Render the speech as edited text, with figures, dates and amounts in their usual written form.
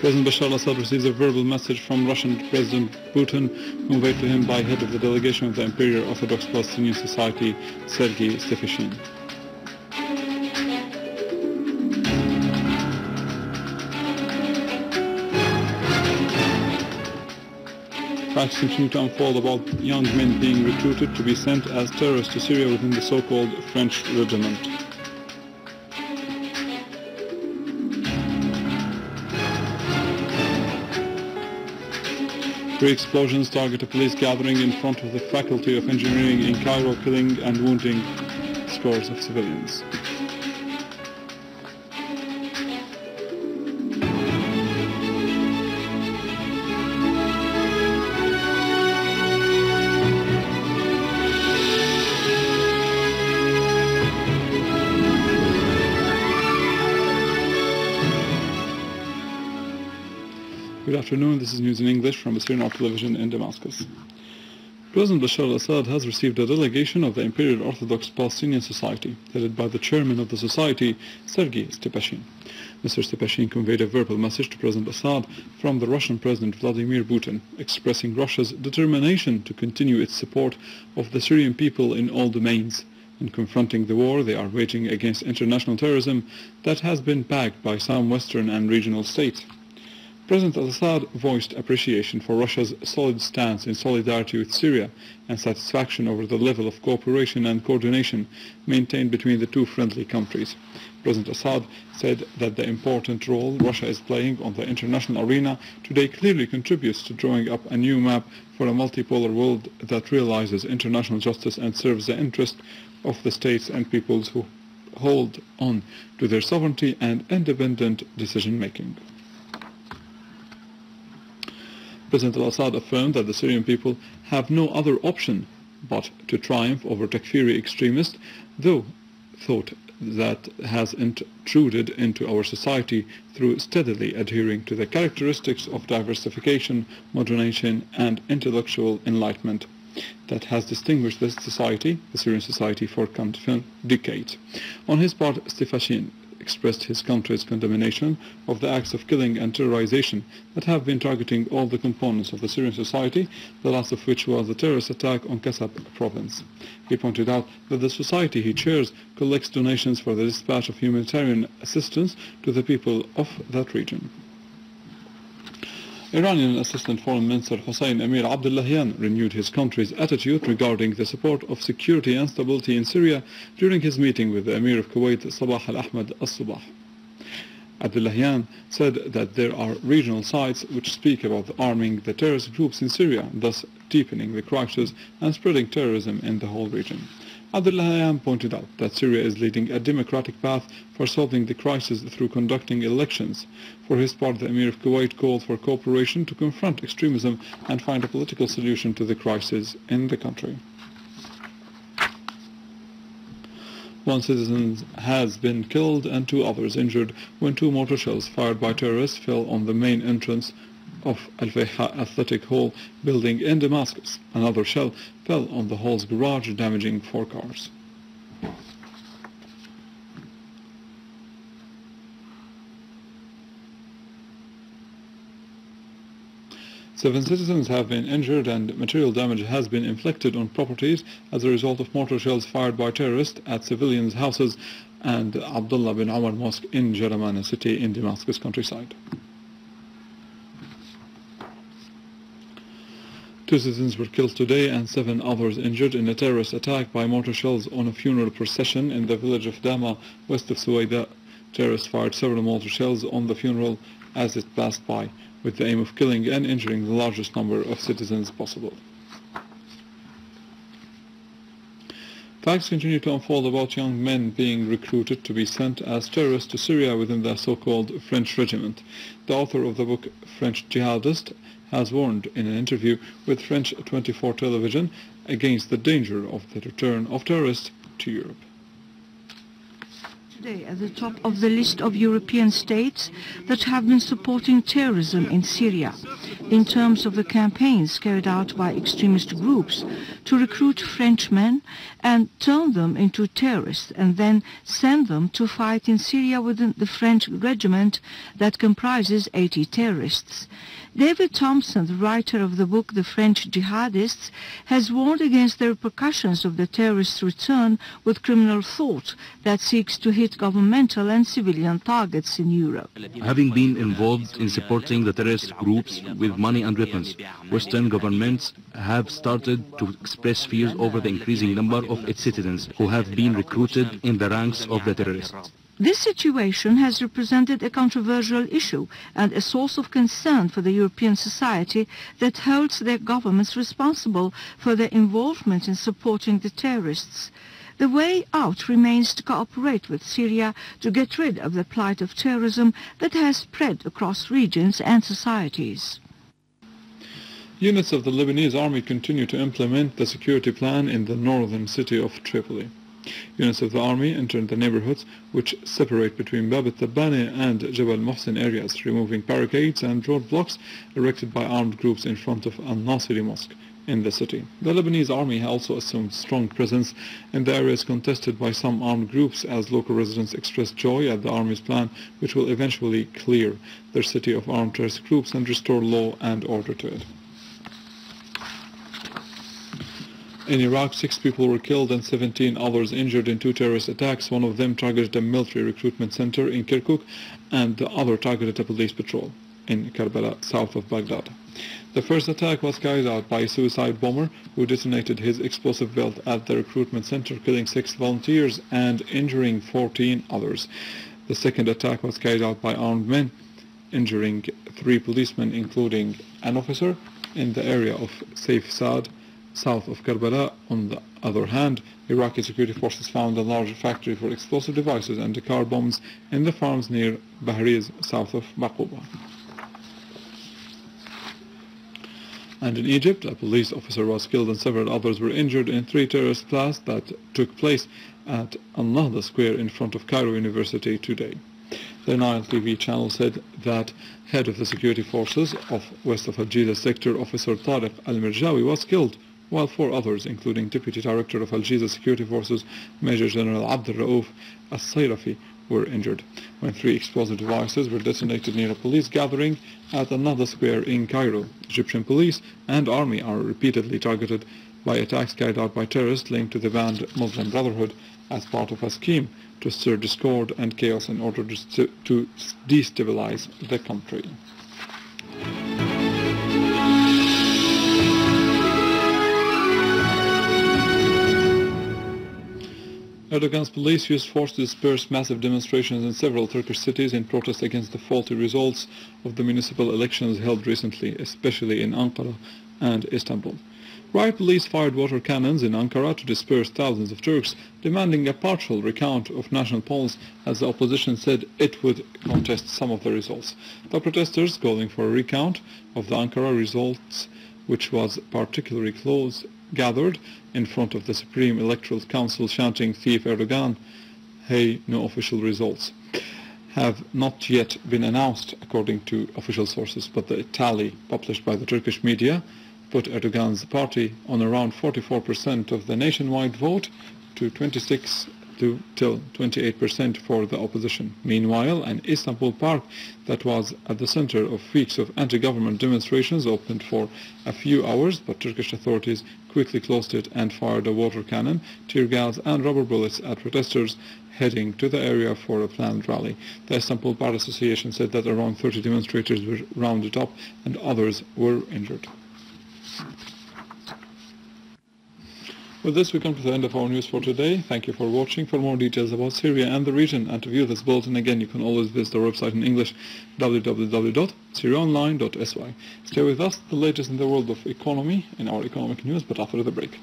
President Bashar al-Assad receives a verbal message from Russian President Putin, conveyed to him by head of the delegation of the Imperial Orthodox Palestinian Society, Sergei Stefashin. Facts continue to unfold about young men being recruited to be sent as terrorists to Syria within the so-called French regiment. Three explosions target a police gathering in front of the Faculty of Engineering in Cairo, killing and wounding scores of civilians. Good afternoon, this is news in English from Syrian television in Damascus. President Bashar al-Assad has received a delegation of the Imperial Orthodox Palestinian Society, headed by the chairman of the society, Sergei Stefashin. Mr. Stefashin conveyed a verbal message to President Assad from the Russian President Vladimir Putin, expressing Russia's determination to continue its support of the Syrian people in all domains, in confronting the war they are waging against international terrorism that has been backed by some Western and regional states. President al-Assad voiced appreciation for Russia's solid stance in solidarity with Syria and satisfaction over the level of cooperation and coordination maintained between the two friendly countries. President Assad said that the important role Russia is playing on the international arena today clearly contributes to drawing up a new map for a multipolar world that realizes international justice and serves the interest of the states and peoples who hold on to their sovereignty and independent decision-making. President al-Assad affirmed that the Syrian people have no other option but to triumph over Takfiri extremists, though thought that has intruded into our society through steadily adhering to the characteristics of diversification, modernization, and intellectual enlightenment that has distinguished this society, the Syrian society, for decades. On his part, Stefashin expressed his country's condemnation of the acts of killing and terrorization that have been targeting all the components of the Syrian society, the last of which was the terrorist attack on Kasab province. He pointed out that the society he chairs collects donations for the dispatch of humanitarian assistance to the people of that region. Iranian Assistant Foreign Minister Hossein Amir Abdullahian renewed his country's attitude regarding the support of security and stability in Syria during his meeting with the Emir of Kuwait, Sabah al-Ahmad al-Subah. Abdullahian said that there are regional sites which speak about arming the terrorist groups in Syria, thus deepening the crisis and spreading terrorism in the whole region. Abdullahian pointed out that Syria is leading a democratic path for solving the crisis through conducting elections. For his part, the Emir of Kuwait called for cooperation to confront extremism and find a political solution to the crisis in the country. One citizen has been killed and two others injured when two mortar shells fired by terrorists fell on the main entrance of Al-Fayha Athletic Hall building in Damascus. Another shell fell on the hall's garage, damaging 4 cars. Seven citizens have been injured and material damage has been inflicted on properties as a result of mortar shells fired by terrorists at civilians' houses and Abdullah bin Umar Mosque in Jaramana city in Damascus countryside. 2 citizens were killed today and 7 others injured in a terrorist attack by mortar shells on a funeral procession in the village of Dama, west of Sweida. Terrorists fired several mortar shells on the funeral as it passed by, with the aim of killing and injuring the largest number of citizens possible. Facts continue to unfold about young men being recruited to be sent as terrorists to Syria within the so-called French regiment. The author of the book French Jihadist has warned in an interview with French 24 television against the danger of the return of terrorists to Europe. today at the top of the list of European states that have been supporting terrorism in Syria, in terms of the campaigns carried out by extremist groups to recruit Frenchmen and turn them into terrorists and then send them to fight in Syria within the French regiment that comprises 80 terrorists. David Thompson, the writer of the book The French Jihadists, has warned against the repercussions of the terrorists' return with criminal thought that seeks to hit governmental and civilian targets in Europe. Having been involved in supporting the terrorist groups with money and weapons, Western governments have started to express fears over the increasing number of its citizens who have been recruited in the ranks of the terrorists. This situation has represented a controversial issue and a source of concern for the European society that holds their governments responsible for their involvement in supporting the terrorists. The way out remains to cooperate with Syria to get rid of the plight of terrorism that has spread across regions and societies. Units of the Lebanese army continue to implement the security plan in the northern city of Tripoli. Units of the army entered the neighborhoods which separate between Bab al-Tabbani and Jabal Mohsen areas, removing barricades and roadblocks erected by armed groups in front of al-Nasiri Mosque in the city. The Lebanese army also assumed strong presence in the areas contested by some armed groups, as local residents expressed joy at the army's plan, which will eventually clear their city of armed terrorist groups and restore law and order to it. In Iraq, 6 people were killed and 17 others injured in 2 terrorist attacks. One of them targeted a military recruitment center in Kirkuk, and the other targeted a police patrol in Karbala, south of Baghdad. The first attack was carried out by a suicide bomber who detonated his explosive belt at the recruitment center, killing 6 volunteers and injuring 14 others. The second attack was carried out by armed men, injuring 3 policemen, including an officer, in the area of Saif Saad, south of Karbala. On the other hand, Iraqi security forces found a large factory for explosive devices and car bombs in the farms near Bahriz, south of Baquba. And in Egypt, a police officer was killed and several others were injured in 3 terrorist blasts that took place at Al-Nahda Square in front of Cairo University today. The Nile TV channel said that head of the security forces of west of Al-Jiza sector, Officer Tariq Al-Mirjawi, was killed, while 4 others, including Deputy Director of Al-Jiza Security Forces, Major General Abdul Raouf As-Sayrafi, were injured when 3 explosive devices were detonated near a police gathering at another square in Cairo. Egyptian police and army are repeatedly targeted by attacks carried out by terrorists linked to the banned Muslim Brotherhood as part of a scheme to stir discord and chaos in order to destabilize the country. Erdogan's police used force to disperse massive demonstrations in several Turkish cities in protest against the faulty results of the municipal elections held recently, especially in Ankara and Istanbul. Riot police fired water cannons in Ankara to disperse thousands of Turks, demanding a partial recount of national polls, as the opposition said it would contest some of the results. The protesters, calling for a recount of the Ankara results, which was particularly close, gathered in front of the Supreme Electoral Council shouting, "Thief Erdogan." Hey, no official results have not yet been announced according to official sources, but the tally published by the Turkish media put Erdogan's party on around 44% of the nationwide vote to 26 till 28% for the opposition. Meanwhile, an Istanbul park that was at the center of weeks of anti-government demonstrations opened for a few hours, but Turkish authorities quickly closed it and fired a water cannon, tear gas and rubber bullets at protesters heading to the area for a planned rally. The Istanbul Bar Association said that around 30 demonstrators were rounded up and others were injured. With this, we come to the end of our news for today. Thank you for watching. For more details about Syria and the region, and to view this bulletin again, you can always visit our website in English, www.syriaonline.sy. Stay with us, the latest in the world of economy, in our economic news, but after the break.